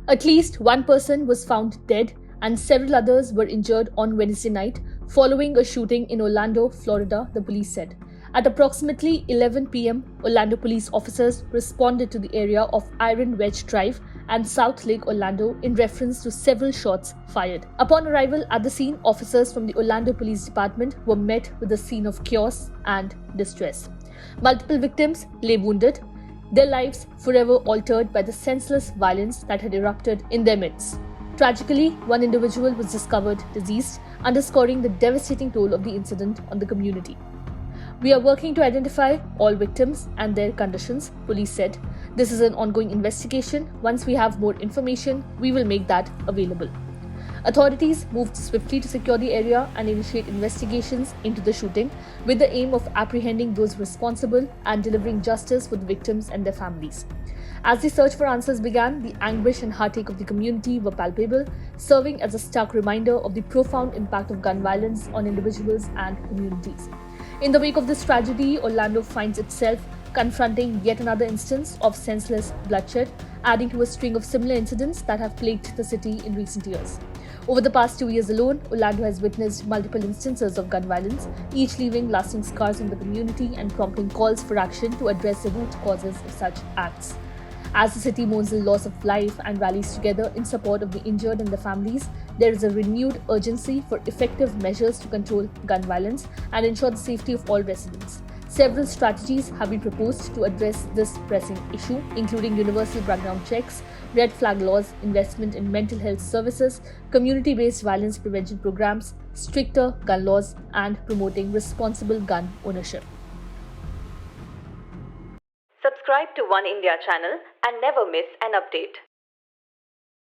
At least one person was found dead and several others were injured on Wednesday night following a shooting in Orlando, Florida, the police said. At approximately 11 p.m., Orlando police officers responded to the area of Iron Wedge Drive and South Lake Orlando in reference to several shots fired. Upon arrival at the scene, officers from the Orlando Police Department were met with a scene of chaos and distress. Multiple victims lay wounded, their lives forever altered by the senseless violence that had erupted in their midst. Tragically, one individual was discovered deceased, underscoring the devastating toll of the incident on the community. We are working to identify all victims and their conditions, police said. This is an ongoing investigation. Once we have more information, we will make that available. Authorities moved swiftly to secure the area and initiate investigations into the shooting with the aim of apprehending those responsible and delivering justice for the victims and their families. As the search for answers began, the anguish and heartache of the community were palpable, serving as a stark reminder of the profound impact of gun violence on individuals and communities. In the wake of this tragedy, Orlando finds itself confronting yet another instance of senseless bloodshed, adding to a string of similar incidents that have plagued the city in recent years. Over the past 2 years alone, Orlando has witnessed multiple instances of gun violence, each leaving lasting scars in the community and prompting calls for action to address the root causes of such acts. As the city mourns the loss of life and rallies together in support of the injured and their families, there is a renewed urgency for effective measures to control gun violence and ensure the safety of all residents. Several strategies have been proposed to address this pressing issue, including universal background checks, red flag laws, investment in mental health services, community-based violence prevention programs, stricter gun laws, and promoting responsible gun ownership. Subscribe to One India channel and never miss an update.